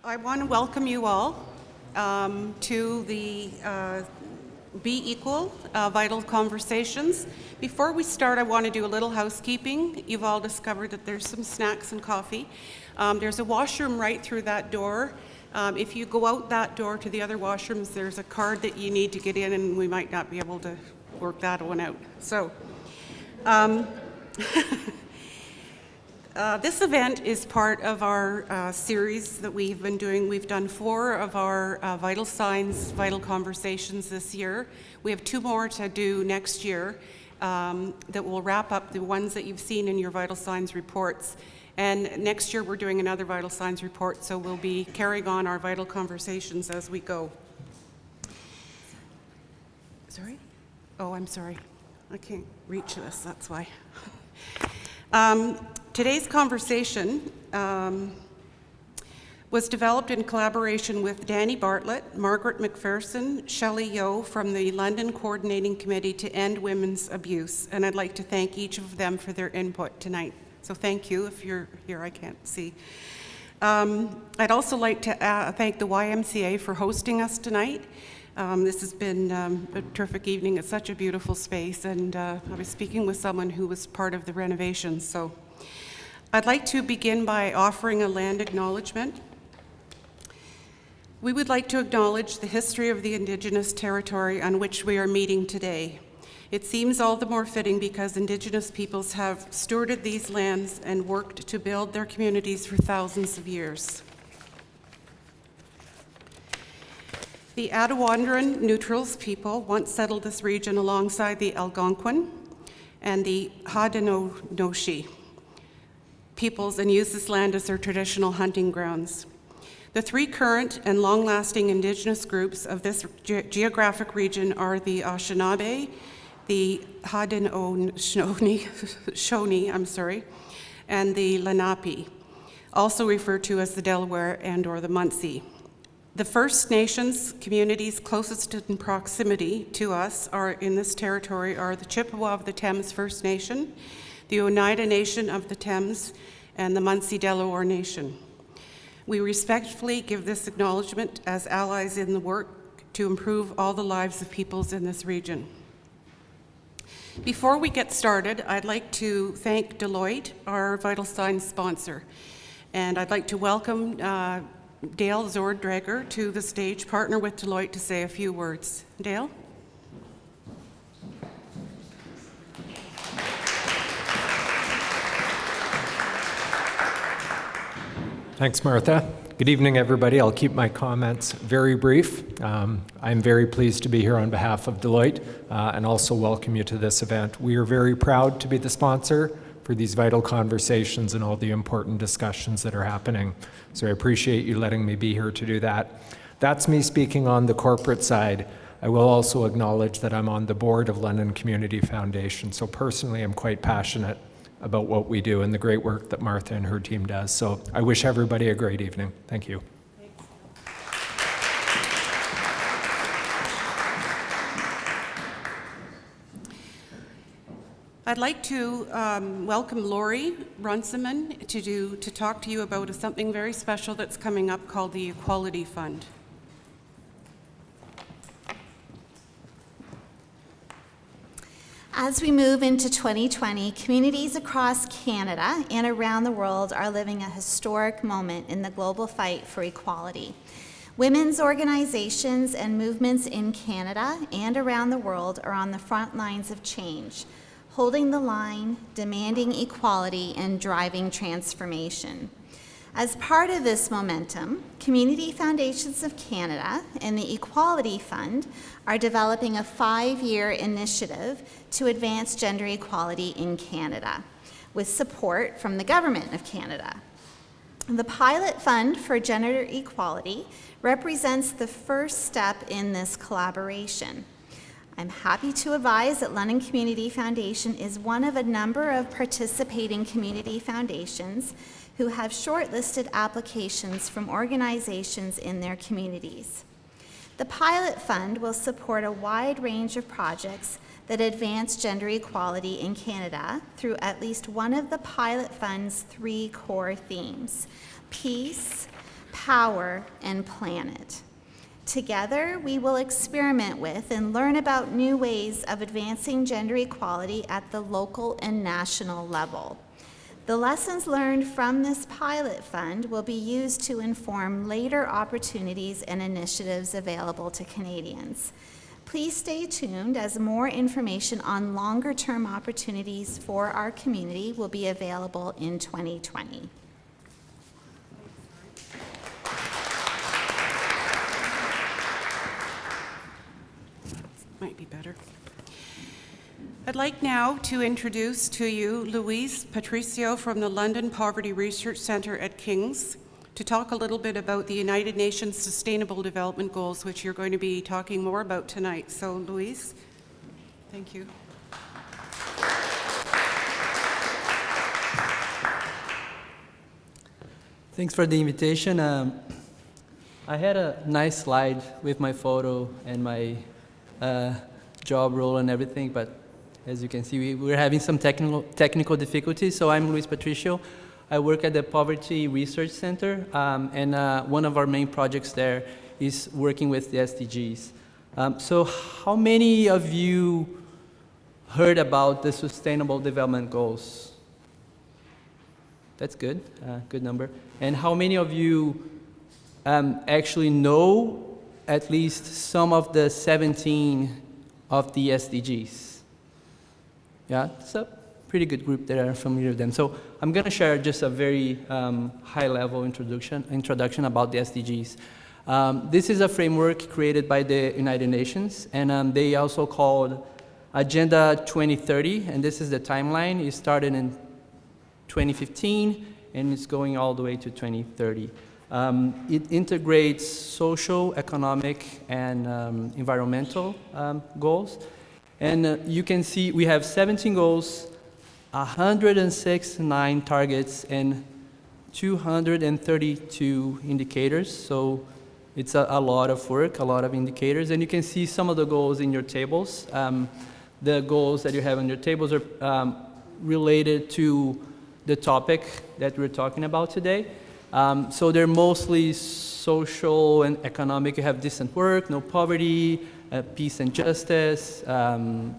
I want to welcome you all to the Be Equal Vital Conversations. Before we start, I want to do a little housekeeping. You've all discovered that there's some snacks and coffee. There's a washroom right through that door. If you go out that door to the other washrooms, there's a card that you need to get in, and we might not be able to work that one out. So, this event is part of our series that we've been doing. We've done 4 of our Vital Signs, Vital Conversations this year. We have 2 more to do next year that will wrap up the ones that you've seen in your Vital Signs reports. And next year we're doing another Vital Signs report, so we'll be carrying on our Vital Conversations as we go. Sorry? Oh, I'm sorry. I can't reach this, that's why. Today's conversation was developed in collaboration with Danny Bartlett, Margaret McPherson, Shelley Yeo from the London Coordinating Committee to End Women's Abuse, and I'd like to thank each of them for their input tonight. So thank you. If you're here, I can't see. I'd also like to thank the YMCA for hosting us tonight. This has been a terrific evening. It's such a beautiful space, and I was speaking with someone who was part of the renovations. So I'd like to begin by offering a land acknowledgement. We would like to acknowledge the history of the Indigenous territory on which we are meeting today. It seems all the more fitting because Indigenous peoples have stewarded these lands and worked to build their communities for thousands of years. The Attawandaron Neutrals people once settled this region alongside the Algonquin and the Haudenosaunee peoples and used this land as their traditional hunting grounds. The 3 current and long-lasting Indigenous groups of this geographic region are the Anishinaabe, the Haudenosaunee, and the Lenape, also referred to as the Delaware and/or the Munsee. The First Nations communities closest in proximity to us in this territory are the Chippewa of the Thames First Nation, the Oneida Nation of the Thames, and the Munsee Delaware Nation. We respectfully give this acknowledgement as allies in the work to improve all the lives of peoples in this region. Before we get started, I'd like to thank Deloitte, our Vital Signs sponsor, and I'd like to welcome Dale Zorgdrager to the stage, partner with Deloitte, to say a few words. Dale? Thanks, Martha. Good evening, everybody. I'll keep my comments very brief. I'm very pleased to be here on behalf of Deloitte and also welcome you to this event. We are very proud to be the sponsor for these vital conversations and all the important discussions that are happening. So I appreciate you letting me be here to do that. That's me speaking on the corporate side. I will also acknowledge that I'm on the board of London Community Foundation. So personally, I'm quite passionate about what we do and the great work that Martha and her team does. So I wish everybody a great evening. Thank you. I'd like to welcome Lori Runciman to talk to you about something very special that's coming up called the Equality Fund. As we move into 2020, communities across Canada and around the world are living a historic moment in the global fight for equality. Women's organizations and movements in Canada and around the world are on the front lines of change, holding the line, demanding equality, and driving transformation. As part of this momentum, Community Foundations of Canada and the Equality Fund are developing a 5-year initiative to advance gender equality in Canada, with support from the Government of Canada. The Pilot Fund for Gender Equality represents the first step in this collaboration. I'm happy to advise that London Community Foundation is one of a number of participating community foundations who have shortlisted applications from organizations in their communities. The Pilot Fund will support a wide range of projects that advance gender equality in Canada through at least one of the Pilot Fund's 3 core themes: peace, power, and planet. Together, we will experiment with and learn about new ways of advancing gender equality at the local and national level. The lessons learned from this pilot fund will be used to inform later opportunities and initiatives available to Canadians. Please stay tuned as more information on longer-term opportunities for our community will be available in 2020. Might be better. I'd like now to introduce to you Louise Patricio from the London Poverty Research Centre at King's to talk a little bit about the United Nations Sustainable Development Goals, which you're going to be talking more about tonight. So, Louise, thank you. Thanks for the invitation. I had a nice slide with my photo and my job role and everything, but as you can see, we're having some technical difficulties. So I'm Luis Patricio. I work at the Poverty Research Center, and one of our main projects there is working with the SDGs. So how many of you heard about the Sustainable Development Goals? That's good, good number. And how many of you actually know at least some of the 17 of the SDGs? Yeah, it's a pretty good group that are familiar with them. So I'm going to share just a very high-level introduction about the SDGs. This is a framework created by the United Nations, and they also called Agenda 2030, and this is the timeline. It started in 2015, and it's going all the way to 2030. It integrates social, economic, and environmental goals. And you can see we have 17 goals, 169 targets, and 232 indicators. So it's a lot of work, a lot of indicators. And you can see some of the goals in your tables. The goals that you have on your tables are related to the topic that we're talking about today. So they're mostly social and economic. You have decent work, no poverty, peace and justice,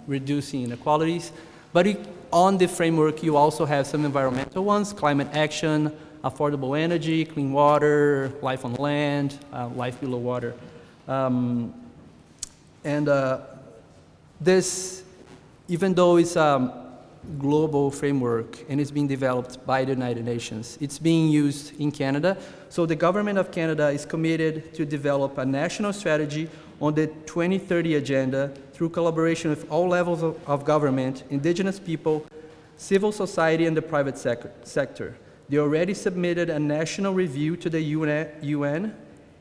reducing inequalities. But on the framework, you also have some environmental ones: climate action, affordable energy, clean water, life on land, life below water. This, even though it's a global framework and it's being developed by the United Nations, it's being used in Canada. So the government of Canada is committed to develop a national strategy on the 2030 agenda through collaboration with all levels of government, Indigenous people, civil society, and the private sector. They already submitted a national review to the UN,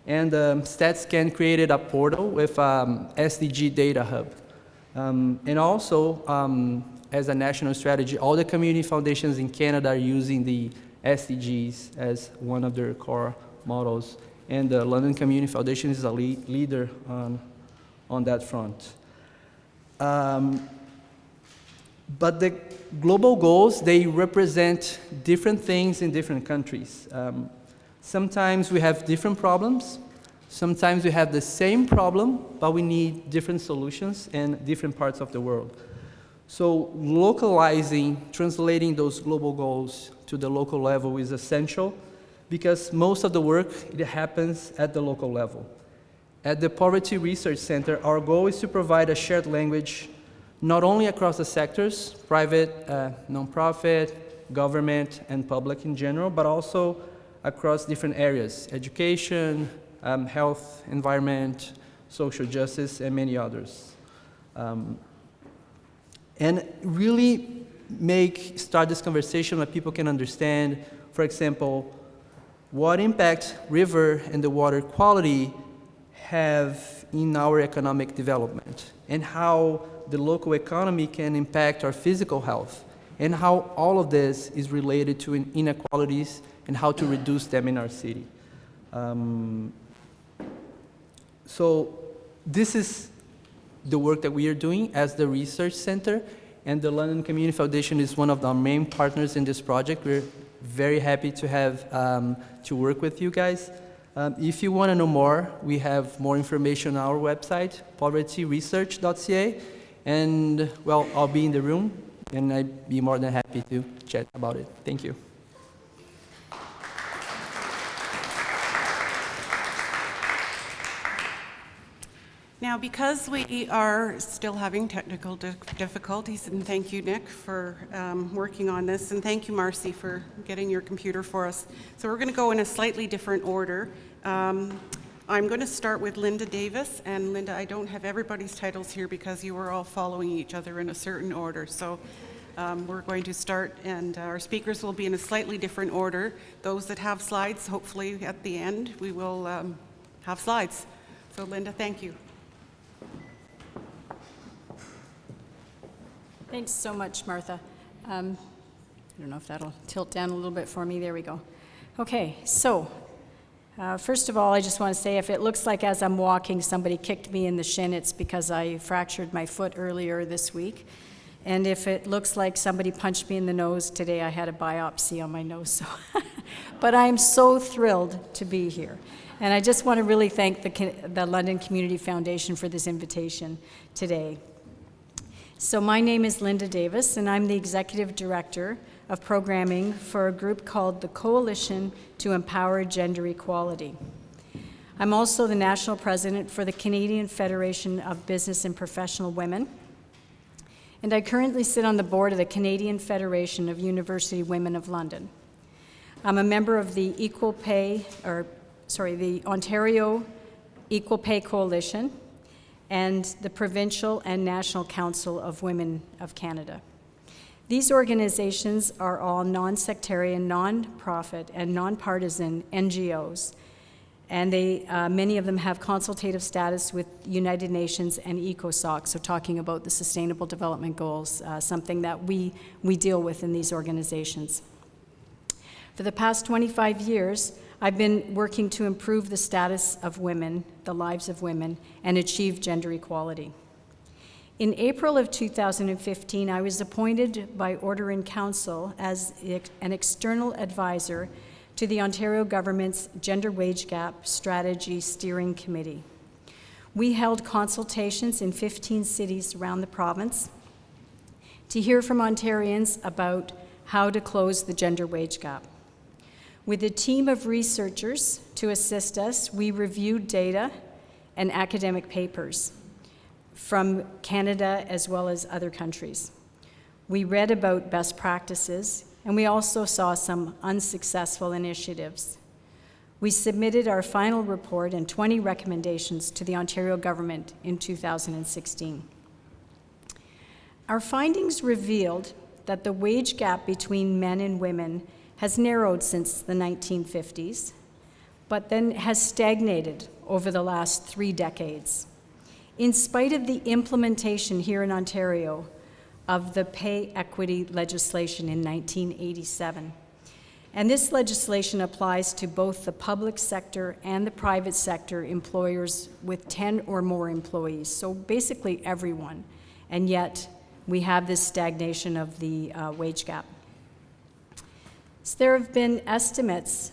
and StatsCan created a portal with SDG data hub. And also, as a national strategy, all the community foundations in Canada are using the SDGs as one of their core models. And the London Community Foundation is a leader on that front. But the global goals, they represent different things in different countries. Sometimes we have different problems. Sometimes we have the same problem, but we need different solutions in different parts of the world. So localizing, translating those global goals to the local level is essential, because most of the work, it happens at the local level. At the Poverty Research Center, our goal is to provide a shared language not only across the sectors, private, nonprofit, government, and public in general, but also across different areas: education, health, environment, social justice, and many others. And really start this conversation where people can understand, for example, what impact river and the water quality have in our economic development, and how the local economy can impact our physical health, and how all of this is related to inequalities and how to reduce them in our city. So this is the work that we are doing as the research center, and the London Community Foundation is one of our main partners in this project. We're very happy to have to work with you guys. If you want to know more, we have more information on our website, povertyresearch.ca. And, well, I'll be in the room, and I'd be more than happy to chat about it. Thank you. Now, because we are still having technical difficulties, and thank you, Nick, for working on this, and thank you, Marci, for getting your computer for us. So we're going to go in a slightly different order. I'm going to start with Linda Davis, and Linda, I don't have everybody's titles here because you were all following each other in a certain order. So we're going to start, and our speakers will be in a slightly different order. Those that have slides, hopefully at the end, we will have slides. So Linda, thank you. Thanks so much, Martha. I don't know if that'll tilt down a little bit for me. There we go. Okay, so first of all, I just want to say if it looks like as I'm walking somebody kicked me in the shin, it's because I fractured my foot earlier this week. And if it looks like somebody punched me in the nose today, I had a biopsy on my nose. So but I'm so thrilled to be here. And I just want to really thank the London Community Foundation for this invitation today. So my name is Linda Davis, and I'm the Executive Director of Programming for a group called the Coalition to Empower Gender Equality. I'm also the National President for the Canadian Federation of Business and Professional Women, and I currently sit on the board of the Canadian Federation of University Women of London. I'm a member of the the Ontario Equal Pay Coalition, and the Provincial and National Council of Women of Canada. These organizations are all non-sectarian, non-profit, and non-partisan NGOs, and many of them have consultative status with United Nations and ECOSOC, so talking about the Sustainable Development Goals, something that we deal with in these organizations. For the past 25 years, I've been working to improve the status of women, the lives of women, and achieve gender equality. In April of 2015, I was appointed by Order in Council as an external advisor to the Ontario government's Gender Wage Gap Strategy Steering Committee. We held consultations in 15 cities around the province to hear from Ontarians about how to close the gender wage gap. With a team of researchers to assist us, we reviewed data and academic papers from Canada as well as other countries. We read about best practices, and we also saw some unsuccessful initiatives. We submitted our final report and 20 recommendations to the Ontario government in 2016. Our findings revealed that the wage gap between men and women has narrowed since the 1950s, but then has stagnated over the last 3 decades. In spite of the implementation here in Ontario of the pay equity legislation in 1987. And this legislation applies to both the public sector and the private sector employers with 10 or more employees, so basically everyone. And yet we have this stagnation of the wage gap. So there have been estimates,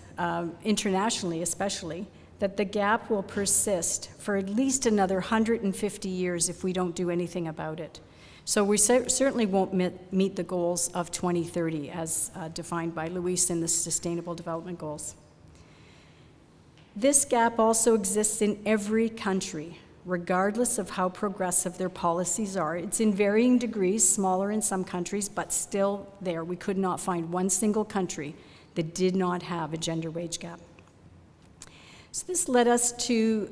internationally especially, that the gap will persist for at least another 150 years if we don't do anything about it. So we certainly won't meet the goals of 2030 as defined by Luis in the Sustainable Development Goals. This gap also exists in every country, regardless of how progressive their policies are. It's in varying degrees, smaller in some countries, but still there. We could not find one single country that did not have a gender wage gap. So this led us to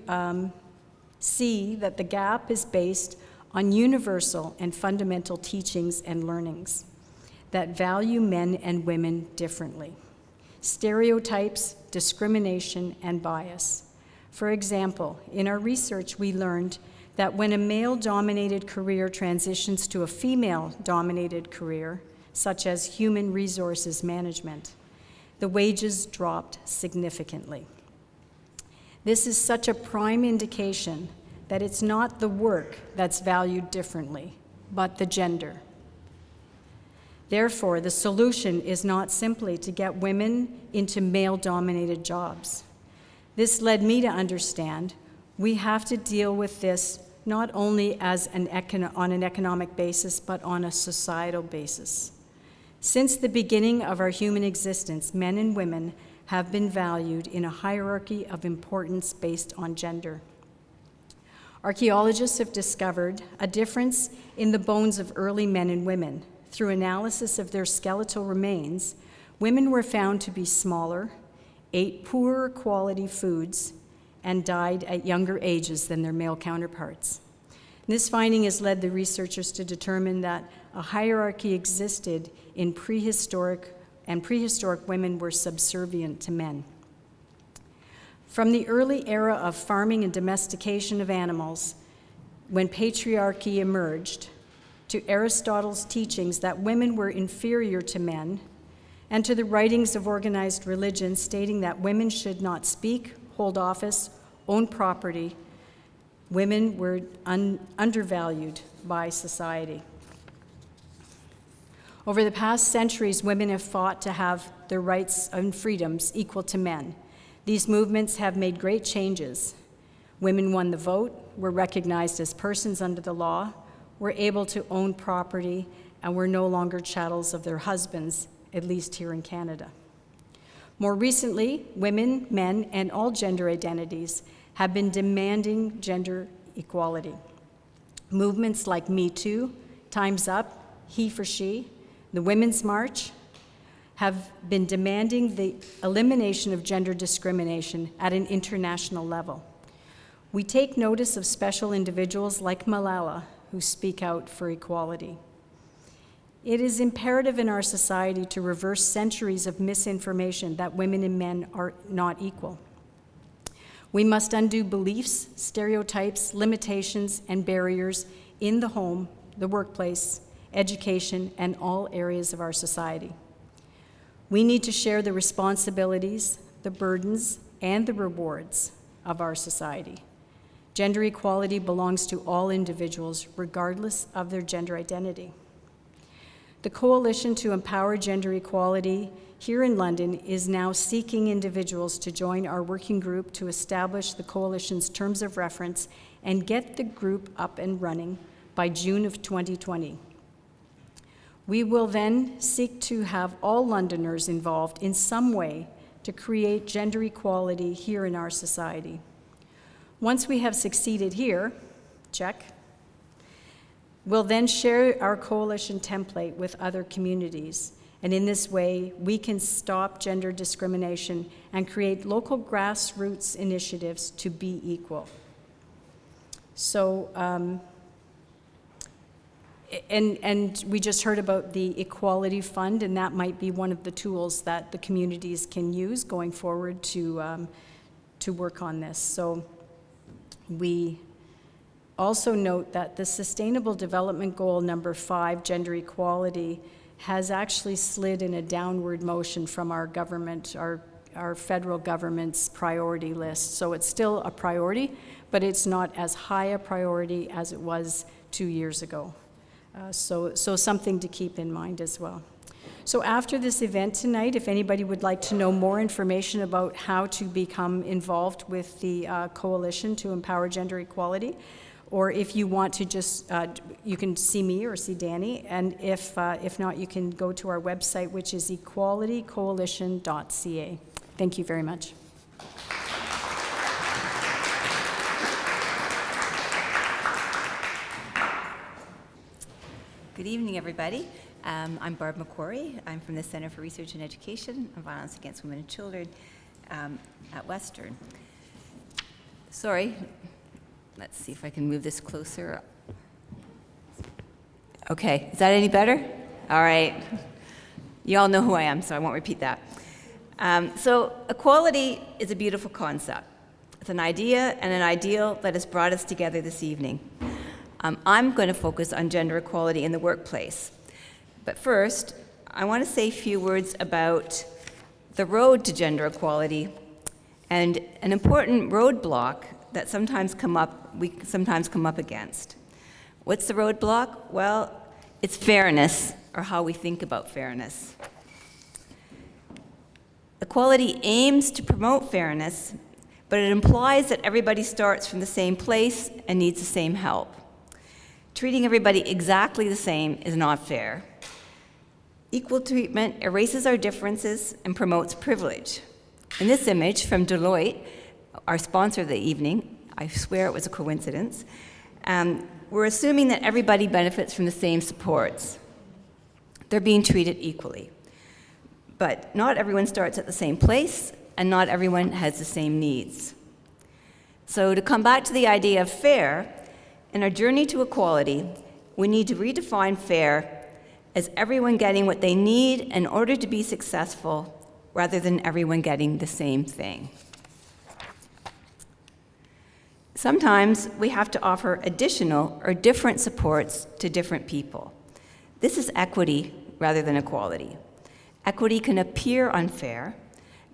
see that the gap is based on universal and fundamental teachings and learnings that value men and women differently. Stereotypes, discrimination, and bias. For example, in our research, we learned that when a male-dominated career transitions to a female-dominated career, such as human resources management, the wages dropped significantly. This is such a prime indication that it's not the work that's valued differently, but the gender. Therefore, the solution is not simply to get women into male-dominated jobs. This led me to understand we have to deal with this not only as on an economic basis, but on a societal basis. Since the beginning of our human existence, men and women have been valued in a hierarchy of importance based on gender. Archaeologists have discovered a difference in the bones of early men and women. Through analysis of their skeletal remains, women were found to be smaller, ate poorer quality foods, and died at younger ages than their male counterparts. This finding has led the researchers to determine that a hierarchy existed in prehistoric women were subservient to men. From the early era of farming and domestication of animals, when patriarchy emerged, to Aristotle's teachings that women were inferior to men, and to the writings of organized religion stating that women should not speak, hold office, own property, women were undervalued by society. Over the past centuries, women have fought to have their rights and freedoms equal to men. These movements have made great changes. Women won the vote, were recognized as persons under the law, were able to own property, and were no longer chattels of their husbands, at least here in Canada. More recently, women, men, and all gender identities have been demanding gender equality. Movements like Me Too, Time's Up, He for She, the Women's March have been demanding the elimination of gender discrimination at an international level. We take notice of special individuals like Malala who speak out for equality. It is imperative in our society to reverse centuries of misinformation that women and men are not equal. We must undo beliefs, stereotypes, limitations, and barriers in the home, the workplace, education, and all areas of our society. We need to share the responsibilities, the burdens, and the rewards of our society. Gender equality belongs to all individuals, regardless of their gender identity. The Coalition to Empower Gender Equality here in London is now seeking individuals to join our working group to establish the Coalition's terms of reference and get the group up and running by June of 2020. We will then seek to have all Londoners involved in some way to create gender equality here in our society. Once we have succeeded here, check, we'll then share our coalition template with other communities. And in this way, we can stop gender discrimination and create local grassroots initiatives to be equal. So, and we just heard about the Equality Fund, and that might be one of the tools that the communities can use going forward to work on this. So we also note that the Sustainable Development Goal number 5, gender equality, has actually slid in a downward motion from our government, our federal government's priority list. So it's still a priority, but it's not as high a priority as it was 2 years ago. So something to keep in mind as well. So after this event tonight, if anybody would like to know more information about how to become involved with the Coalition to Empower Gender Equality, or if you want to just, you can see me or see Danny, and if not, you can go to our website, which is equalitycoalition.ca. Thank you very much. Good evening, everybody. I'm Barb MacQuarrie. I'm from the Center for Research and Education on Violence Against Women and Children at Western. Sorry, let's see if I can move this closer. Okay, is that any better? All right. You all know who I am, so I won't repeat that. So equality is a beautiful concept. It's an idea and an ideal that has brought us together this evening. I'm going to focus on gender equality in the workplace. But first, I want to say a few words about the road to gender equality and an important roadblock that we sometimes come up against. What's the roadblock? Well, it's fairness, or how we think about fairness. Equality aims to promote fairness, but it implies that everybody starts from the same place and needs the same help. Treating everybody exactly the same is not fair. Equal treatment erases our differences and promotes privilege. In this image from Deloitte, our sponsor of the evening, I swear it was a coincidence, we're assuming that everybody benefits from the same supports. They're being treated equally. But not everyone starts at the same place, and not everyone has the same needs. So to come back to the idea of fair, in our journey to equality, we need to redefine fair as everyone getting what they need in order to be successful, rather than everyone getting the same thing. Sometimes we have to offer additional or different supports to different people. This is equity rather than equality. Equity can appear unfair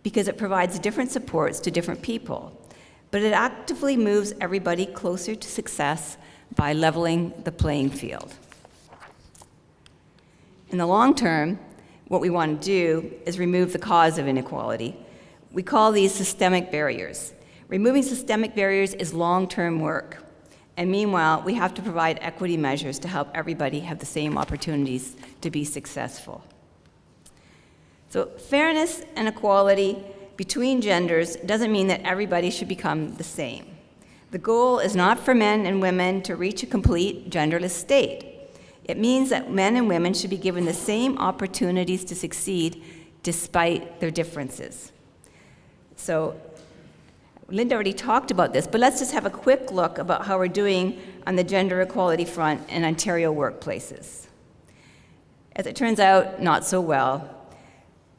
because it provides different supports to different people, but it actively moves everybody closer to success by leveling the playing field. In the long term, what we want to do is remove the cause of inequality. We call these systemic barriers. Removing systemic barriers is long-term work. And meanwhile, we have to provide equity measures to help everybody have the same opportunities to be successful. So fairness and equality between genders doesn't mean that everybody should become the same. The goal is not for men and women to reach a complete genderless state. It means that men and women should be given the same opportunities to succeed despite their differences. So Linda already talked about this, but let's just have a quick look about how we're doing on the gender equality front in Ontario workplaces. As it turns out, not so well.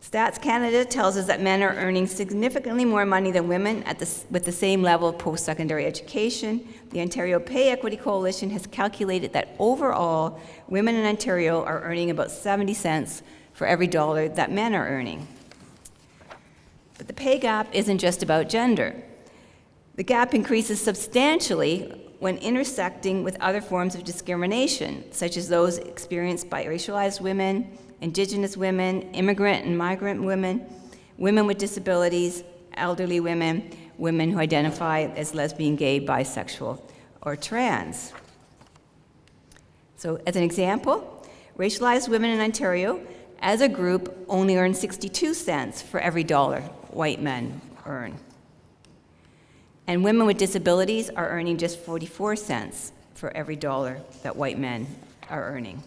Stats Canada tells us that men are earning significantly more money than women with the same level of post-secondary education. The Ontario Pay Equity Coalition has calculated that overall, women in Ontario are earning about 70 cents for every dollar that men are earning. But the pay gap isn't just about gender. The gap increases substantially when intersecting with other forms of discrimination, such as those experienced by racialized women, Indigenous women, immigrant and migrant women, women with disabilities, elderly women, women who identify as lesbian, gay, bisexual, or trans. So as an example, racialized women in Ontario, as a group, only earn 62 cents for every dollar white men earn. And women with disabilities are earning just 44 cents for every dollar that white men are earning.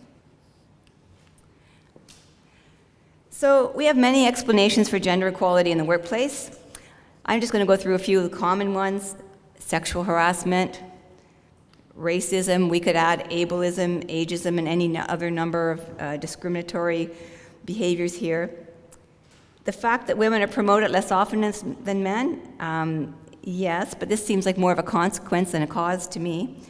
So we have many explanations for gender equality in the workplace. I'm just going to go through a few of the common ones: sexual harassment, racism, we could add ableism, ageism, and any other number of discriminatory behaviors here. The fact that women are promoted less often than men, yes, but this seems like more of a consequence than a cause to me.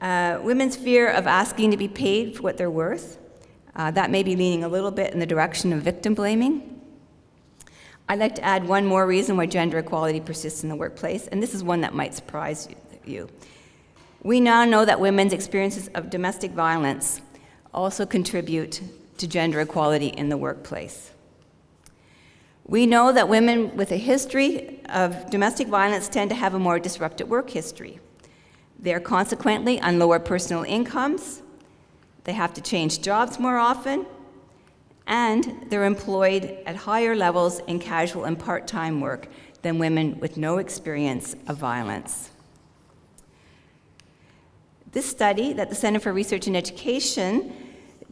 Women's fear of asking to be paid for what they're worth. That may be leaning a little bit in the direction of victim blaming. I'd like to add one more reason why gender equality persists in the workplace, and this is one that might surprise you. We now know that women's experiences of domestic violence also contribute to gender equality in the workplace. We know that women with a history of domestic violence tend to have a more disrupted work history. They are consequently on lower personal incomes, they have to change jobs more often, and they're employed at higher levels in casual and part-time work than women with no experience of violence. This study that the Centre for Research and Education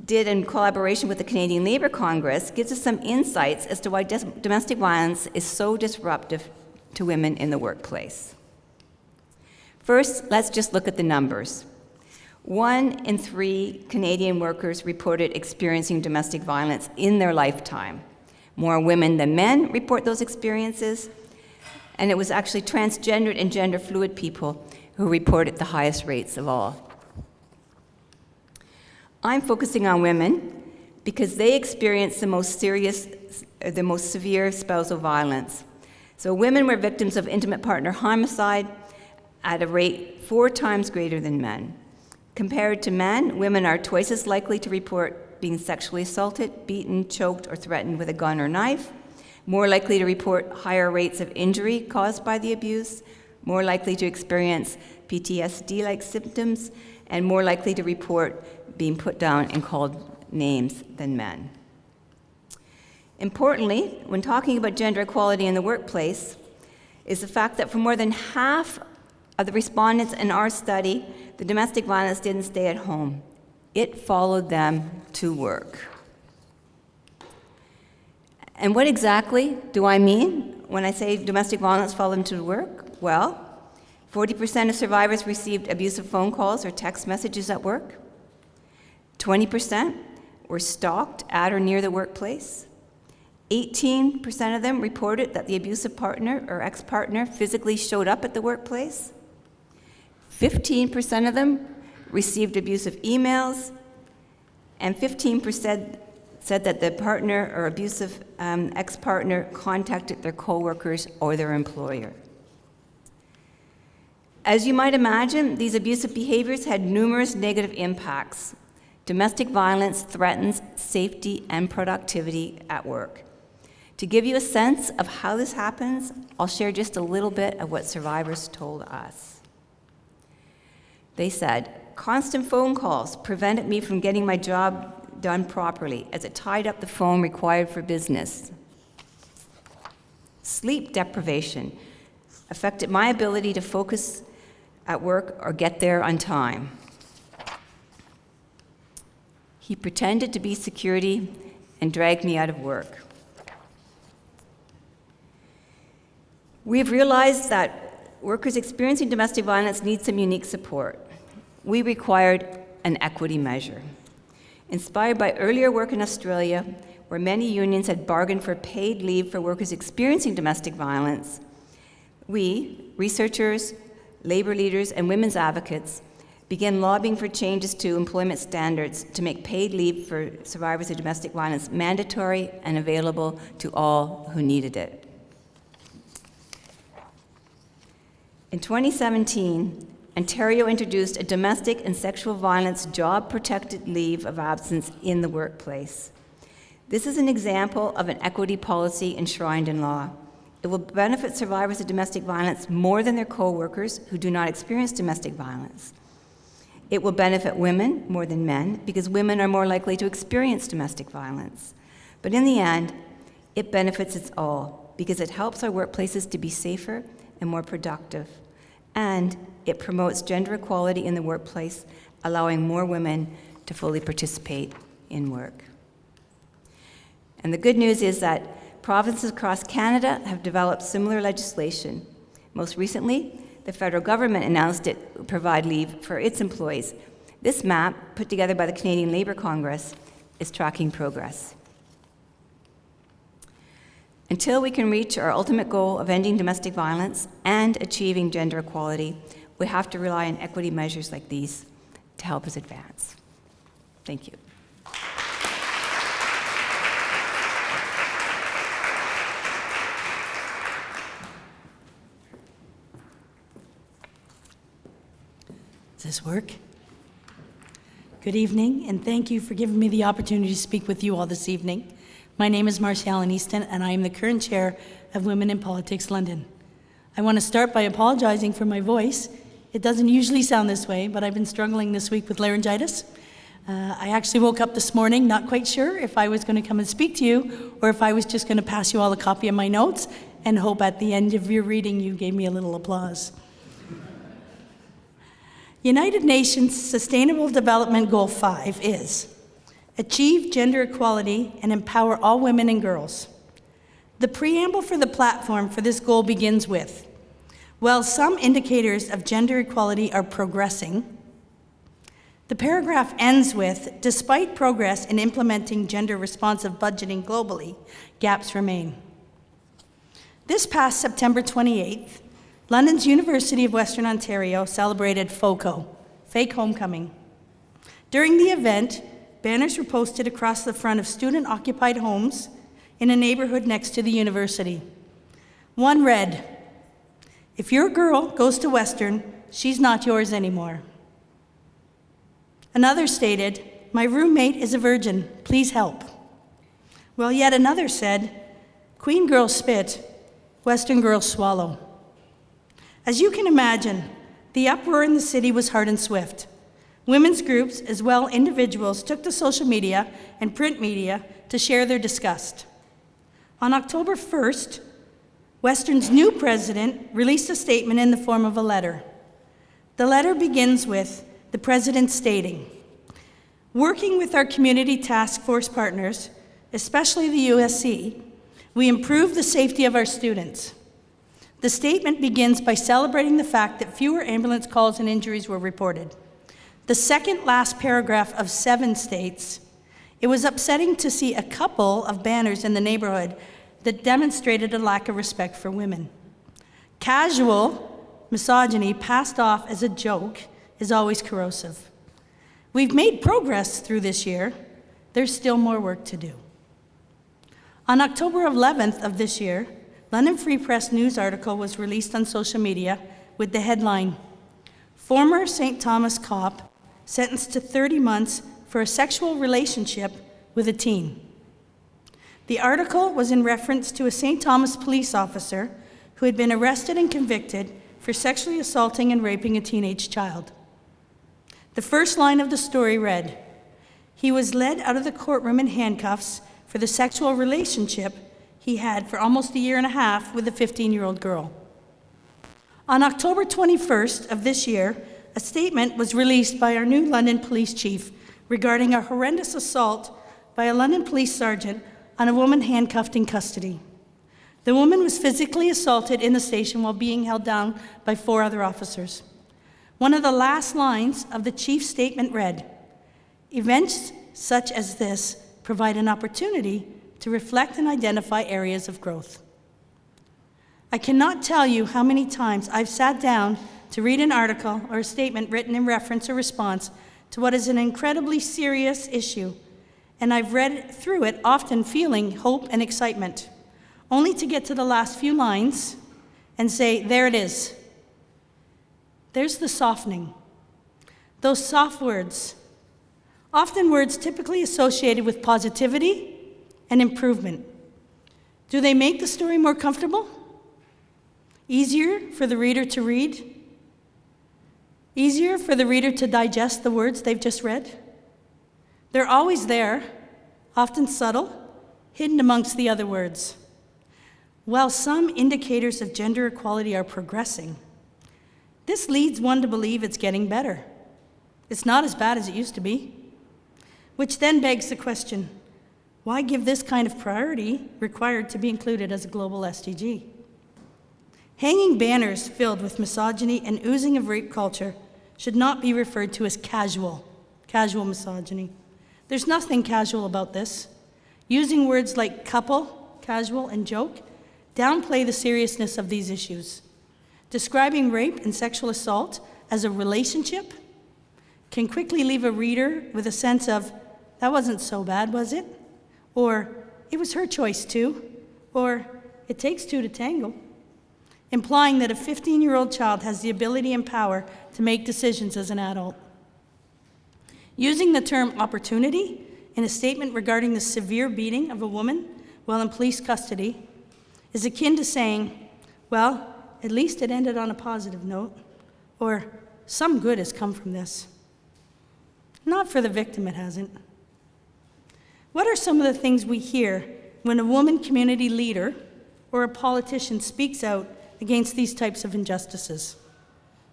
did in collaboration with the Canadian Labour Congress gives us some insights as to why domestic violence is so disruptive to women in the workplace. First, let's just look at the numbers. 1 in 3 Canadian workers reported experiencing domestic violence in their lifetime. More women than men report those experiences, and it was actually transgendered and gender fluid people who reported the highest rates of all. I'm focusing on women because they experience the most severe spousal violence. So women were victims of intimate partner homicide at a rate 4 times greater than men. Compared to men, women are twice as likely to report being sexually assaulted, beaten, choked, or threatened with a gun or knife. more likely to report higher rates of injury caused by the abuse, more likely to experience PTSD-like symptoms, and more likely to report being put down and called names than men. Importantly, when talking about gender equality in the workplace, is the fact that for more than half of the respondents in our study, the domestic violence didn't stay at home. It followed them to work. And what exactly do I mean when I say domestic violence followed them to work? Well, 40% of survivors received abusive phone calls or text messages at work. 20% were stalked at or near the workplace. 18% of them reported that the abusive partner or ex-partner physically showed up at the workplace. 15% of them received abusive emails, and 15% said that the partner or abusive ex-partner contacted their coworkers or their employer. As you might imagine, these abusive behaviors had numerous negative impacts. Domestic violence threatens safety and productivity at work. To give you a sense of how this happens, I'll share just a little bit of what survivors told us. They said, constant phone calls prevented me from getting my job done properly as it tied up the phone required for business. Sleep deprivation affected my ability to focus at work or get there on time. He pretended to be security and dragged me out of work. We have realized that workers experiencing domestic violence need some unique support. We required an equity measure. Inspired by earlier work in Australia, where many unions had bargained for paid leave for workers experiencing domestic violence, we, researchers, labor leaders, and women's advocates, began lobbying for changes to employment standards to make paid leave for survivors of domestic violence mandatory and available to all who needed it. In 2017, Ontario introduced a domestic and sexual violence job-protected leave of absence in the workplace. This is an example of an equity policy enshrined in law. It will benefit survivors of domestic violence more than their co-workers who do not experience domestic violence. It will benefit women more than men because women are more likely to experience domestic violence. But in the end, it benefits us all because it helps our workplaces to be safer and more productive. And it promotes gender equality in the workplace, allowing more women to fully participate in work. And the good news is that provinces across Canada have developed similar legislation. Most recently, the federal government announced it would provide leave for its employees. This map, put together by the Canadian Labour Congress, is tracking progress. Until we can reach our ultimate goal of ending domestic violence and achieving gender equality, we have to rely on equity measures like these to help us advance. Thank you. Does this work? Good evening, and thank you for giving me the opportunity to speak with you all this evening. My name is Marci Allen-Easton, and I am the current chair of Women in Politics London. I want to start by apologizing for my voice. It doesn't usually sound this way, but I've been struggling this week with laryngitis. I actually woke up this morning not quite sure if I was going to come and speak to you or if I was just going to pass you all a copy of my notes and hope at the end of your reading you gave me a little applause. United Nations Sustainable Development Goal 5 is achieve gender equality and empower all women and girls. The preamble for the platform for this goal begins with, while some indicators of gender equality are progressing, the paragraph ends with, despite progress in implementing gender-responsive budgeting globally, gaps remain. This past September 28th, London's University of Western Ontario celebrated FOCO, Fake Homecoming. During the event, banners were posted across the front of student-occupied homes in a neighborhood next to the university. One read, "If your girl goes to Western, she's not yours anymore." Another stated, "My roommate is a virgin, please help." While yet another said, Queen girls spit, Western girls swallow. As you can imagine, the uproar in the city was hard and swift. Women's groups, as well individuals, took to social media and print media to share their disgust. On October 1st, Western's new president released a statement in the form of a letter. The letter begins with the president stating, "Working with our community task force partners, especially the USC, we improve the safety of our students." The statement begins by celebrating the fact that fewer ambulance calls and injuries were reported. The second last paragraph of 7 states, "It was upsetting to see a couple of banners in the neighborhood that demonstrated a lack of respect for women." Casual misogyny passed off as a joke is always corrosive. We've made progress through this year. There's still more work to do. On October 11th of this year, London Free Press news article was released on social media with the headline, "Former St. Thomas cop sentenced to 30 months for a sexual relationship with a teen." The article was in reference to a St. Thomas police officer who had been arrested and convicted for sexually assaulting and raping a teenage child. The first line of the story read, "He was led out of the courtroom in handcuffs for the sexual relationship he had for almost a year and a half with a 15-year-old girl." On October 21st of this year, a statement was released by our new London police chief regarding a horrendous assault by a London police sergeant on a woman handcuffed in custody. The woman was physically assaulted in the station while being held down by 4 other officers. One of the last lines of the chief's statement read, "Events such as this provide an opportunity to reflect and identify areas of growth." I cannot tell you how many times I've sat down to read an article or a statement written in reference or response to what is an incredibly serious issue, and I've read through it often feeling hope and excitement, only to get to the last few lines and say, there it is. There's the softening. Those soft words, often words typically associated with positivity and improvement. Do they make the story more comfortable? Easier for the reader to read? Easier for the reader to digest the words they've just read? They're always there, often subtle, hidden amongst the other words. While some indicators of gender equality are progressing, this leads one to believe it's getting better. It's not as bad as it used to be. Which then begs the question, why give this kind of priority required to be included as a global SDG? Hanging banners filled with misogyny and oozing of rape culture should not be referred to as casual misogyny. There's nothing casual about this. Using words like couple, casual, and joke downplay the seriousness of these issues. Describing rape and sexual assault as a relationship can quickly leave a reader with a sense of, that wasn't so bad, was it? Or, it was her choice too. Or, it takes 2 to tango. Implying that a 15-year-old child has the ability and power to make decisions as an adult. Using the term opportunity in a statement regarding the severe beating of a woman while in police custody is akin to saying, well, at least it ended on a positive note, or some good has come from this. Not for the victim, it hasn't. What are some of the things we hear when a woman community leader or a politician speaks out against these types of injustices?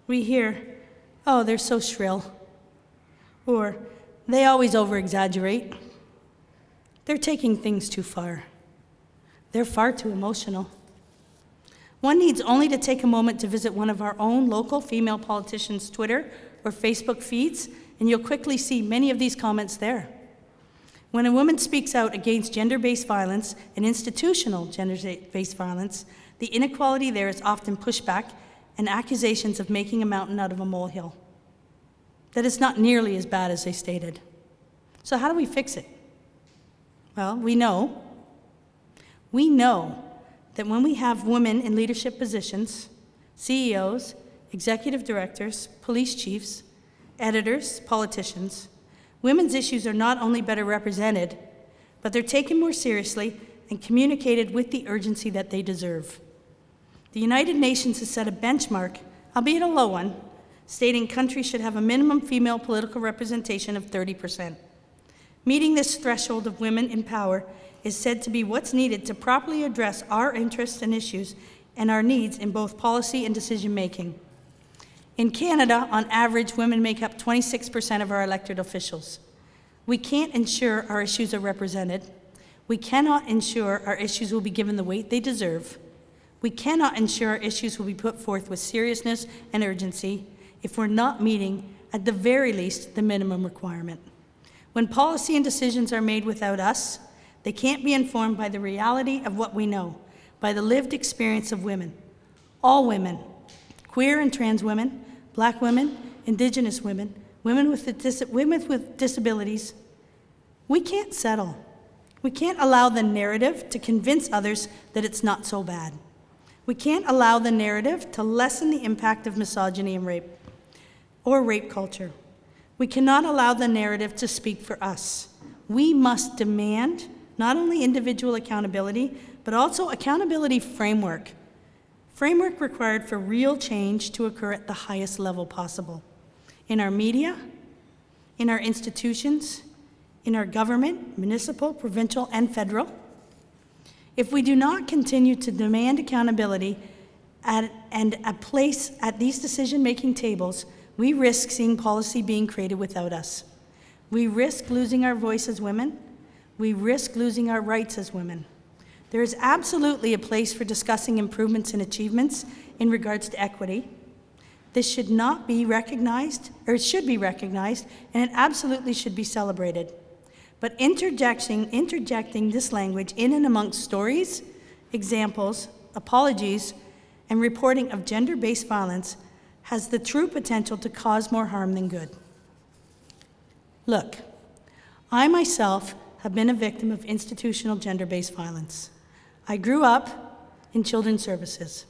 We hear, oh, they're so shrill, or they always over-exaggerate. They're taking things too far. They're far too emotional. One needs only to take a moment to visit one of our own local female politicians' Twitter or Facebook feeds, and you'll quickly see many of these comments there. When a woman speaks out against gender-based violence and institutional gender-based violence, the inequality there is often pushback and accusations of making a mountain out of a molehill. That it's not nearly as bad as they stated. So how do we fix it? Well, we know that when we have women in leadership positions, CEOs, executive directors, police chiefs, editors, politicians, women's issues are not only better represented, but they're taken more seriously and communicated with the urgency that they deserve. The United Nations has set a benchmark, albeit a low one, stating countries should have a minimum female political representation of 30%. Meeting this threshold of women in power is said to be what's needed to properly address our interests and issues and our needs in both policy and decision-making. In Canada, on average, women make up 26% of our elected officials. We can't ensure our issues are represented. We cannot ensure our issues will be given the weight they deserve. We cannot ensure our issues will be put forth with seriousness and urgency if we're not meeting, at the very least, the minimum requirement. When policy and decisions are made without us, they can't be informed by the reality of what we know, by the lived experience of women. All women, queer and trans women, Black women, Indigenous women, women with disabilities. We can't settle. We can't allow the narrative to convince others that it's not so bad. We can't allow the narrative to lessen the impact of misogyny and rape, or rape culture. We cannot allow the narrative to speak for us. We must demand not only individual accountability, but also accountability framework. Framework required for real change to occur at the highest level possible. In our media, in our institutions, in our government, municipal, provincial, and federal. If we do not continue to demand accountability and a place at these decision-making tables, we risk seeing policy being created without us. We risk losing our voice as women. We risk losing our rights as women. There is absolutely a place for discussing improvements and achievements in regards to equity. This should not be recognized, or it should be recognized, and it absolutely should be celebrated. But interjecting this language in and amongst stories, examples, apologies, and reporting of gender-based violence has the true potential to cause more harm than good. Look, I myself have been a victim of institutional gender-based violence. I grew up in children's services.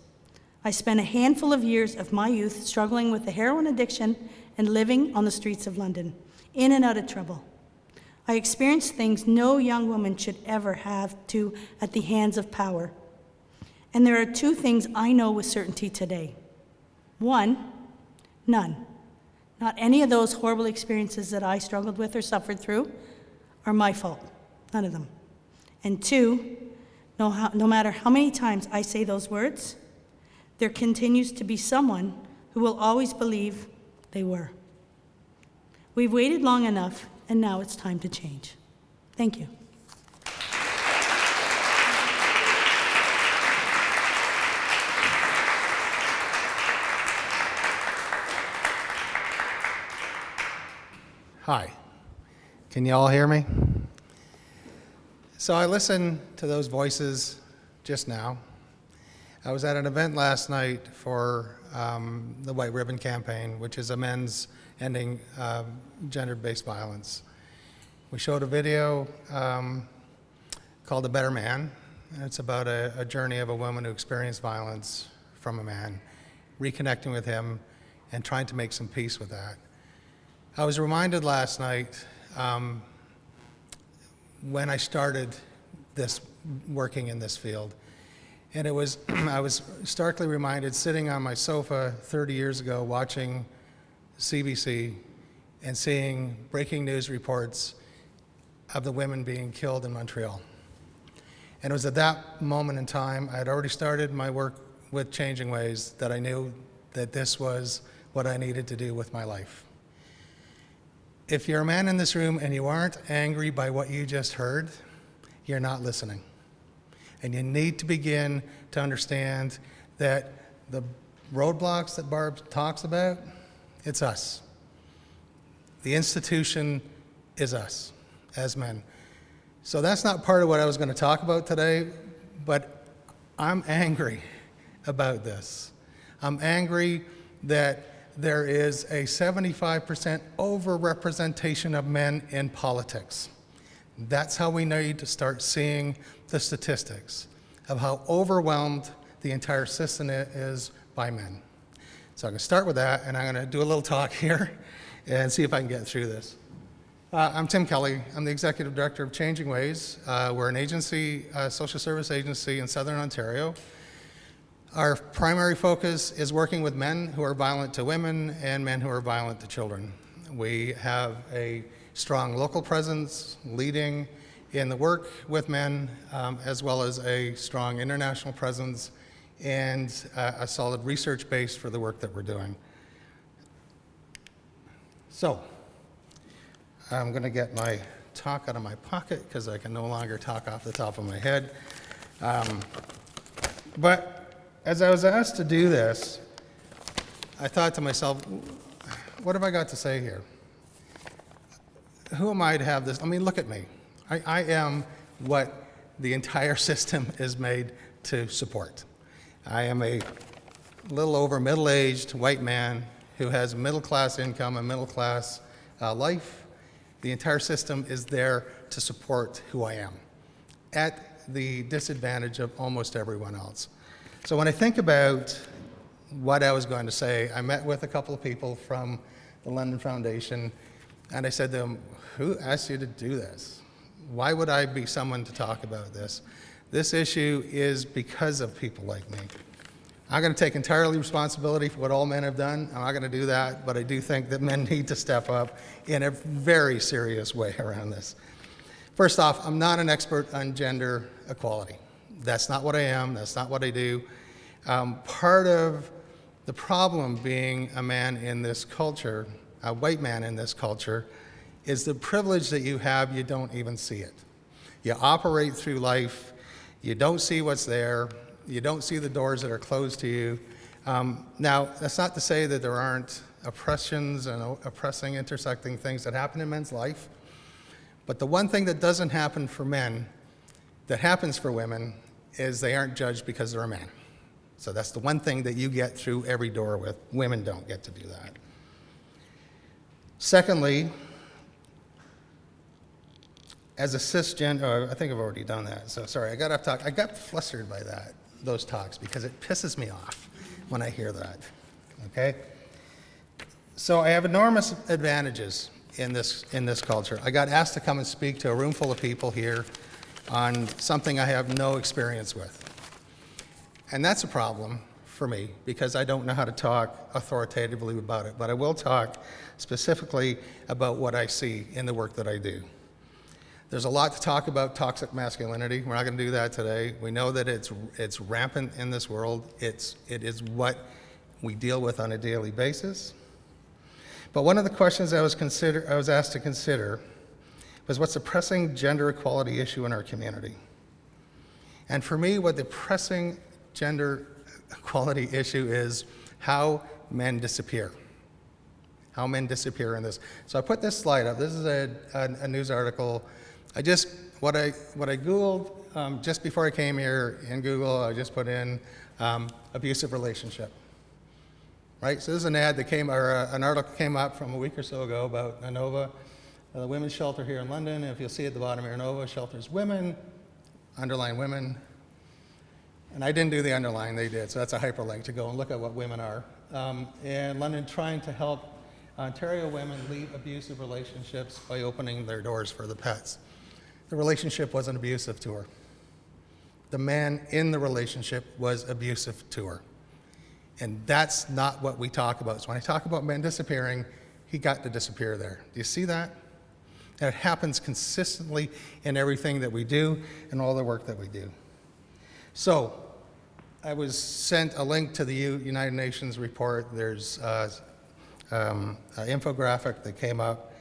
I spent a handful of years of my youth struggling with a heroin addiction and living on the streets of London, in and out of trouble. I experienced things no young woman should ever have to at the hands of power. And there are two things I know with certainty today. One, none. Not any of those horrible experiences that I struggled with or suffered through are my fault. None of them. And two, no matter how many times I say those words, there continues to be someone who will always believe they were. We've waited long enough, and now it's time to change. Thank you. Hi, can you all hear me? So I listened to those voices just now. I was at an event last night for the White Ribbon Campaign, which is a men's ending gender-based violence. We showed a video called A Better Man, and it's about a journey of a woman who experienced violence from a man, reconnecting with him and trying to make some peace with that. I was reminded last night when I started working in this field, and it was I was starkly reminded sitting on my sofa 30 years ago watching CBC and seeing breaking news reports of the women being killed in Montreal. And it was at that moment in time, I had already started my work with Changing Ways, that I knew that this was what I needed to do with my life. If you're a man in this room and you aren't angry by what you just heard, you're not listening. And you need to begin to understand that the roadblocks that Barb talks about, it's us. The institution is us as men. So that's not part of what I was going to talk about today, but I'm angry about this. I'm angry that there is a 75% overrepresentation of men in politics. That's how we need to start seeing the statistics of how overwhelmed the entire system is by men. So I'm going to start with that, and I'm going to do a little talk here and see if I can get through this. I'm Tim Kelly. I'm the Executive Director of Changing Ways. We're an agency, social service agency in Southern Ontario. Our primary focus is working with men who are violent to women and men who are violent to children. We have a strong local presence leading in the work with men, as well as a strong international presence and a solid research base for the work that we're doing. So, I'm going to get my talk out of my pocket because I can no longer talk off the top of my head. But as I was asked to do this, I thought to myself, what have I got to say here? Who am I to have this? I mean, look at me. I am what the entire system is made to support. I am a little over middle-aged white man who has middle-class income and middle-class life. The entire system is there to support who I am, at the disadvantage of almost everyone else. So when I think about what I was going to say, I met with a couple of people from the London Foundation, and I said to them, who asked you to do this? Why would I be someone to talk about this? This issue is because of people like me. I'm going to take entirely responsibility for what all men have done. I'm not going to do that, but I do think that men need to step up in a very serious way around this. First off, I'm not an expert on gender equality. That's not what I am. That's not what I do. Part of the problem being a man in this culture, a white man in this culture, is the privilege that you have, you don't even see it. You operate through life, you don't see what's there, you don't see the doors that are closed to you. Now, that's not to say that there aren't oppressions and oppressing, intersecting things that happen in men's life, but the one thing that doesn't happen for men, that happens for women, is they aren't judged because they're a man. So that's the one thing that you get through every door with. Women don't get to do that. Secondly, as a cisgender, I think I've already done that, so sorry, I got off talk. I got flustered by those talks, because it pisses me off when I hear that, okay? So I have enormous advantages in this culture. I got asked to come and speak to a room full of people here on something I have no experience with. And that's a problem for me, because I don't know how to talk authoritatively about it, but I will talk specifically about what I see in the work that I do. There's a lot to talk about toxic masculinity. We're not going to do that today. We know that it's rampant in this world. It is what we deal with on a daily basis. But one of the questions I was asked to consider was, what's the pressing gender equality issue in our community? And for me, what the pressing gender equality issue is how men disappear. How men disappear in this. So I put this slide up. This is a news article. What I Googled just before I came here in Google, I just put in abusive relationship. Right? So this is an ad that came, or an article came up from a week or so ago about ANOVA, the women's shelter here in London. And if you'll see at the bottom here, ANOVA shelters women, underline women. And I didn't do the underline, they did, so that's a hyperlink to go and look at what women are. And London trying to help Ontario women leave abusive relationships by opening their doors for the pets. The relationship wasn't abusive to her. The man in the relationship was abusive to her. And that's not what we talk about. So when I talk about men disappearing, he got to disappear there. Do you see that? And it happens consistently in everything that we do and all the work that we do. So I was sent a link to the United Nations report. There's an infographic that came up.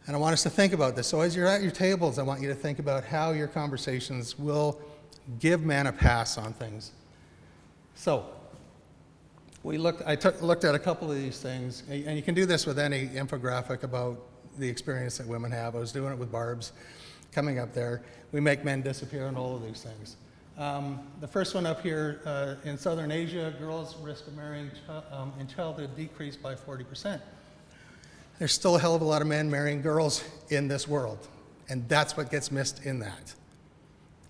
And I want us to think about this. So as you're at your tables, I want you to think about how your conversations will give men a pass on things. So I looked at a couple of these things, and you can do this with any infographic about the experience that women have. I was doing it with Barb's coming up there. We make men disappear and all of these things. The first one up here, in Southern Asia, girls' risk of marrying in childhood decreased by 40%. There's still a hell of a lot of men marrying girls in this world, and that's what gets missed in that.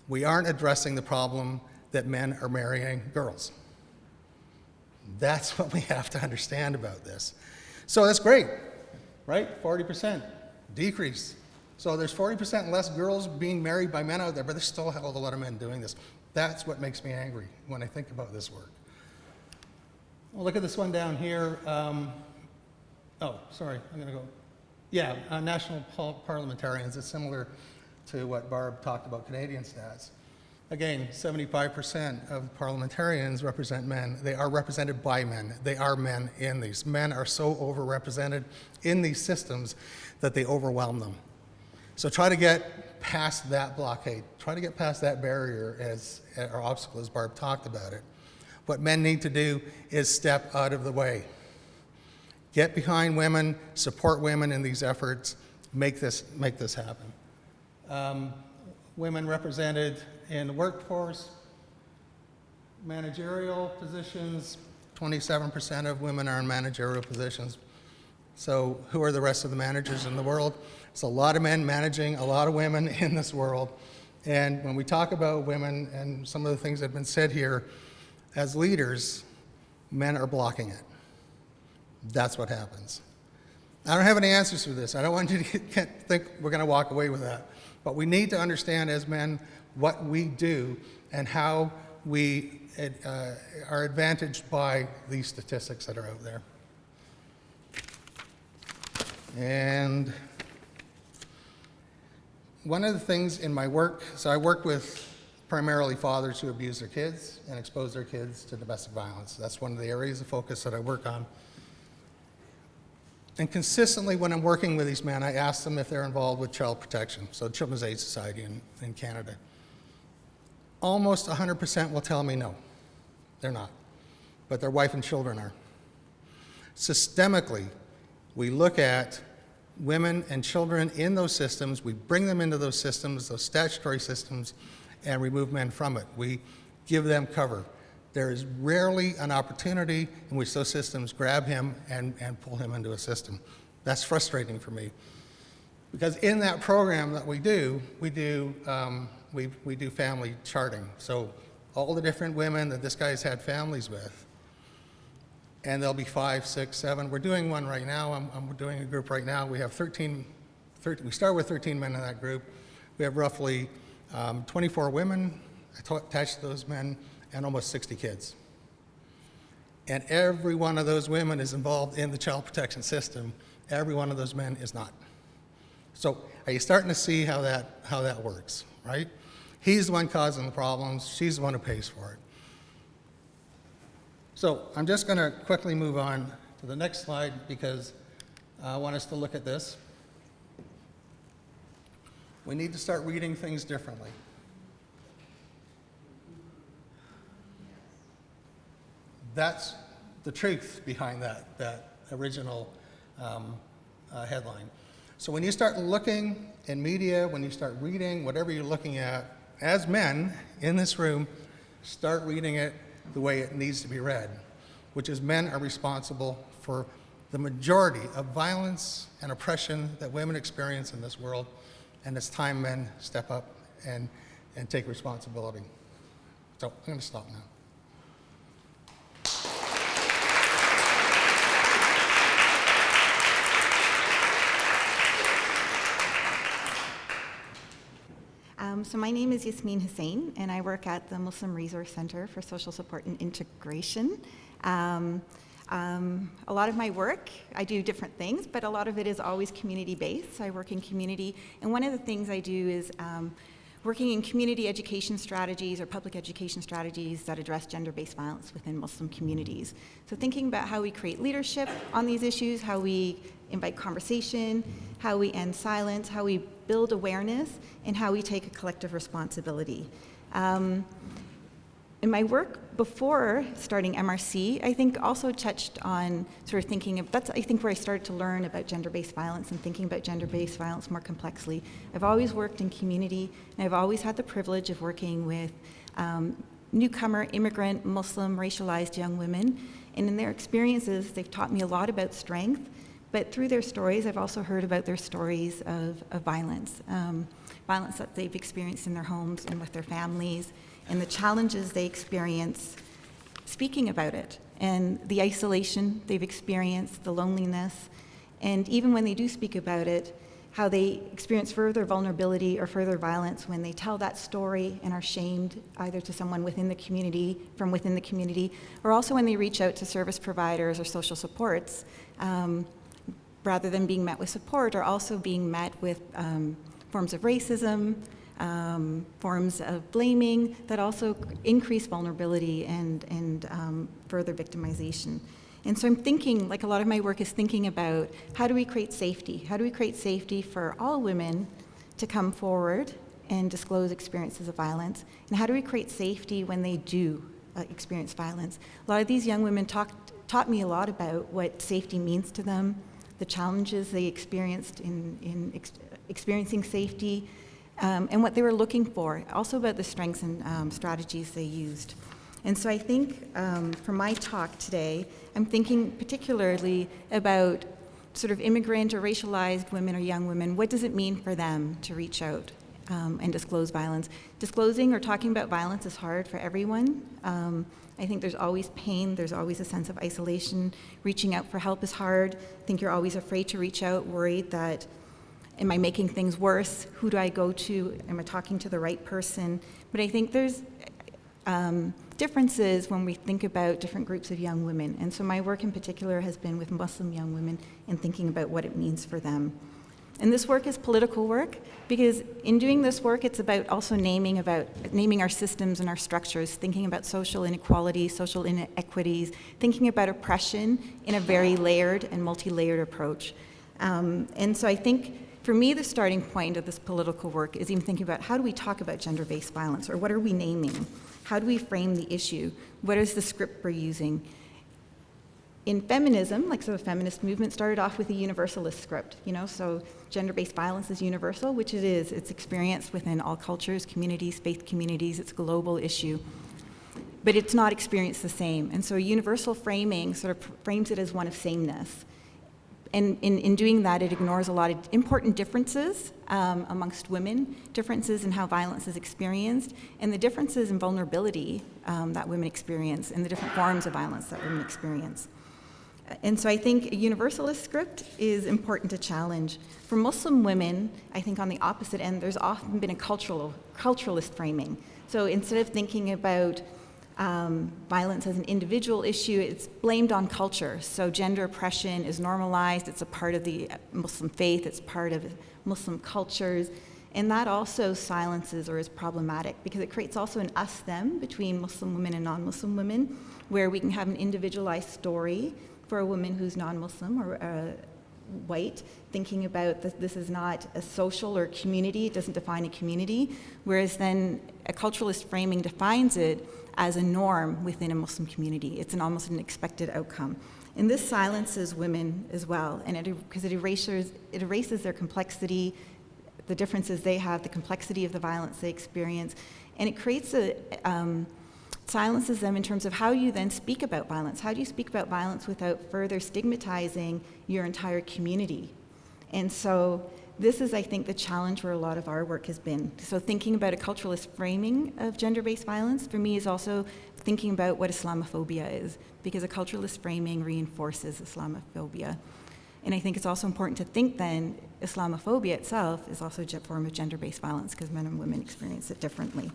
We aren't addressing the problem that men are marrying girls. That's what we have to understand about this. So that's great, right? 40%. decrease. So there's 40% less girls being married by men out there, but there's still a hell of a lot of men doing this. That's what makes me angry when I think about this work. Well, look at this one down here. Oh, sorry, I'm going to go. Yeah, national parliamentarians. It's similar to what Barb talked about, Canadian stats. Again, 75% of parliamentarians represent men. They are represented by men. They are men in these. Men are so overrepresented in these systems that they overwhelm them. So try to get past that blockade. Try to get past that barrier or obstacle as Barb talked about it. What men need to do is step out of the way. Get behind women, support women in these efforts, make this happen. Women represented in the workforce, managerial positions, 27% of women are in managerial positions. So who are the rest of the managers in the world? It's a lot of men managing a lot of women in this world. And when we talk about women and some of the things that have been said here, as leaders, men are blocking it. That's what happens. I don't have any answers for this. I don't want you to think we're going to walk away with that. But we need to understand as men what we do and how we are advantaged by these statistics that are out there. And one of the things in my work, so I work with primarily fathers who abuse their kids and expose their kids to domestic violence. That's one of the areas of focus that I work on. And consistently when I'm working with these men, I ask them if they're involved with child protection, so Children's Aid Society in Canada. Almost 100% will tell me no, they're not, but their wife and children are. Systemically, we look at women and children in those systems, we bring them into those systems, those statutory systems, and remove men from it. We give them cover. There is rarely an opportunity in which those systems grab him and pull him into a system. That's frustrating for me. Because in that program that we do family charting. So all the different women that this guy's had families with, and there'll be 5, 6, 7. We're doing one right now. I'm doing a group right now. We have 13, we start with 13 men in that group. We have roughly 24 women attached to those men and almost 60 kids. And every one of those women is involved in the child protection system. Every one of those men is not. So are you starting to see how that works, right? He's the one causing the problems. She's the one who pays for it. So I'm just going to quickly move on to the next slide because I want us to look at this. We need to start reading things differently. That's the truth behind that original headline. So when you start looking in media, when you start reading whatever you're looking at, as men in this room, start reading it the way it needs to be read, which is men are responsible for the majority of violence and oppression that women experience in this world, and it's time men step up and take responsibility. So I'm going to stop now. So my name is Yasmin Hussain, and I work at the Muslim Resource Center for Social Support and Integration. A lot of my work, I do different things, but a lot of it is always community-based. So I work in community, and one of the things I do is working in community education strategies or public education strategies that address gender-based violence within Muslim communities. So thinking about how we create leadership on these issues, how we invite conversation, how we end silence, how we build awareness, and how we take a collective responsibility. In my work before starting MRC, I think also touched on sort of thinking of, that's I think where I started to learn about gender-based violence and thinking about gender-based violence more complexly. I've always worked in community, and I've always had the privilege of working with newcomer, immigrant, Muslim, racialized young women. And in their experiences, they've taught me a lot about strength, but through their stories, I've also heard about their stories of violence, violence that they've experienced in their homes and with their families, and the challenges they experience speaking about it, and the isolation they've experienced, the loneliness, and even when they do speak about it, how they experience further vulnerability or further violence when they tell that story and are shamed either to someone within the community, from within the community, or also when they reach out to service providers or social supports, rather than being met with support, are also being met with forms of racism, forms of blaming that also increase vulnerability and further victimization. And so I'm thinking, like a lot of my work is thinking about how do we create safety? How do we create safety for all women to come forward and disclose experiences of violence? And how do we create safety when they do experience violence? A lot of these young women taught me a lot about what safety means to them, the challenges they experienced in experiencing safety, and what they were looking for, also about the strengths and strategies they used. And so I think for my talk today, I'm thinking particularly about sort of immigrant or racialized women or young women. What does it mean for them to reach out and disclose violence? Disclosing or talking about violence is hard for everyone. I think there's always pain, there's always a sense of isolation. Reaching out for help is hard. I think you're always afraid to reach out, worried that, am I making things worse? Who do I go to? Am I talking to the right person? But I think there's differences when we think about different groups of young women. And so my work in particular has been with Muslim young women and thinking about what it means for them. And this work is political work because in doing this work, it's about also naming our systems and our structures, thinking about social inequality, social inequities, thinking about oppression in a very layered and multi-layered approach. And so I think for me, the starting point of this political work is even thinking about how do we talk about gender-based violence, or what are we naming? How do we frame the issue? What is the script we're using? In feminism, so the feminist movement started off with a universalist script, so gender-based violence is universal, which it is. It's experienced within all cultures, communities, faith communities. It's a global issue. But it's not experienced the same. And so a universal framing sort of frames it as one of sameness. And in doing that, it ignores a lot of important differences amongst women, differences in how violence is experienced, and the differences in vulnerability that women experience, and the different forms of violence that women experience. And so I think a universalist script is important to challenge. For Muslim women, I think on the opposite end, there's often been a culturalist framing. So instead of thinking about violence as an individual issue, it's blamed on culture. So gender oppression is normalized, it's a part of the Muslim faith, it's part of Muslim cultures, and that also silences or is problematic because it creates also an us-them between Muslim women and non-Muslim women, where we can have an individualized story for a woman who's non-Muslim or white, thinking about this is not a social or community, it doesn't define a community, whereas then a culturalist framing defines it as a norm within a Muslim community. It's almost an expected outcome. And this silences women as well, and because it erases their complexity, the differences they have, the complexity of the violence they experience, and it creates silences them in terms of how you then speak about violence. How do you speak about violence without further stigmatizing your entire community? And so this is, I think, the challenge where a lot of our work has been. So thinking about a culturalist framing of gender-based violence, for me, is also thinking about what Islamophobia is, because a culturalist framing reinforces Islamophobia. And I think it's also important to think then Islamophobia itself is also a form of gender-based violence because men and women experience it differently.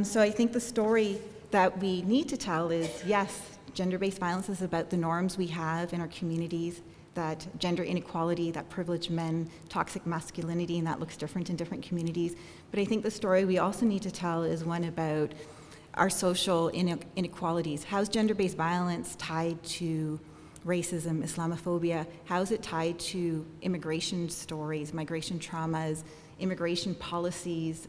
So I think the story that we need to tell is, yes, gender-based violence is about the norms we have in our communities, that gender inequality, that privileged men, toxic masculinity, and that looks different in different communities. But I think the story we also need to tell is one about our social inequalities. How's gender-based violence tied to racism, Islamophobia? How is it tied to immigration stories, migration traumas, immigration policies,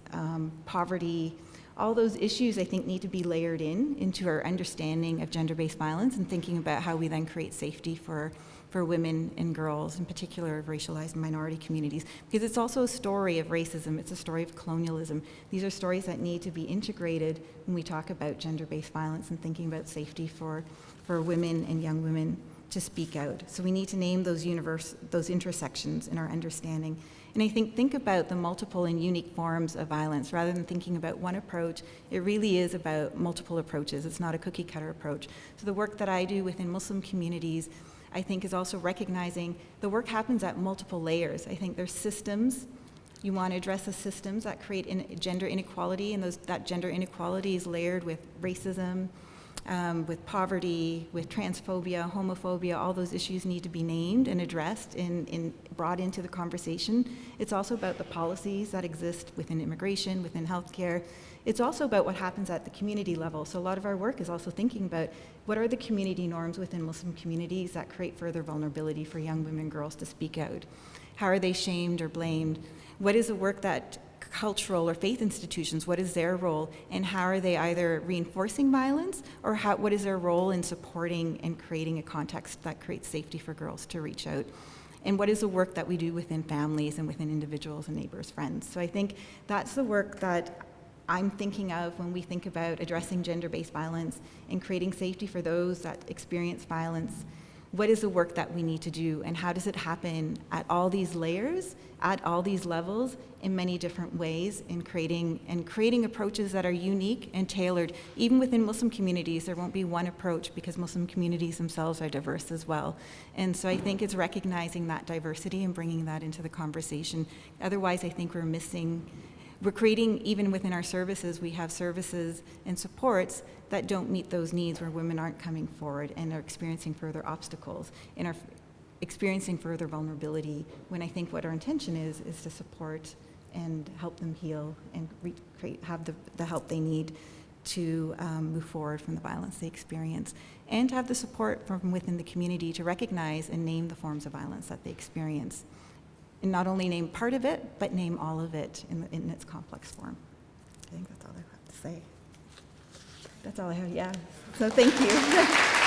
poverty? All those issues, I think, need to be layered into our understanding of gender-based violence and thinking about how we then create safety for women and girls, in particular of racialized minority communities. Because it's also a story of racism, it's a story of colonialism. These are stories that need to be integrated when we talk about gender-based violence and thinking about safety for women and young women to speak out. So we need to name those intersections in our understanding. And I think about the multiple and unique forms of violence. Rather than thinking about one approach, it really is about multiple approaches. It's not a cookie cutter approach. So the work that I do within Muslim communities, I think, is also recognizing the work happens at multiple layers. I think there's systems. You want to address the systems that create gender inequality, and that gender inequality is layered with racism, with poverty, with transphobia, homophobia. All those issues need to be named and addressed and brought into the conversation. It's also about the policies that exist within immigration, within healthcare. It's also about what happens at the community level. So a lot of our work is also thinking about what are the community norms within Muslim communities that create further vulnerability for young women and girls to speak out. How are they shamed or blamed? What is the work that cultural or faith institutions, what is their role, and how are they either reinforcing violence, or what is their role in supporting and creating a context that creates safety for girls to reach out? And what is the work that we do within families and within individuals and neighbors, friends? So I think that's the work that I'm thinking of when we think about addressing gender-based violence and creating safety for those that experience violence. What is the work that we need to do, and how does it happen at all these layers, at all these levels, in many different ways, in creating approaches that are unique and tailored. Even within Muslim communities, there won't be one approach because Muslim communities themselves are diverse as well. And so I think it's recognizing that diversity and bringing that into the conversation. Otherwise, I think we're creating, even within our services, we have services and supports that don't meet those needs, where women aren't coming forward and are experiencing further obstacles and are experiencing further vulnerability, when I think what our intention is to support and help them heal and have the help they need to move forward from the violence they experience, and to have the support from within the community to recognize and name the forms of violence that they experience. And not only name part of it, but name all of it in its complex form. I think that's all I have to say. That's all I have, yeah. So thank you.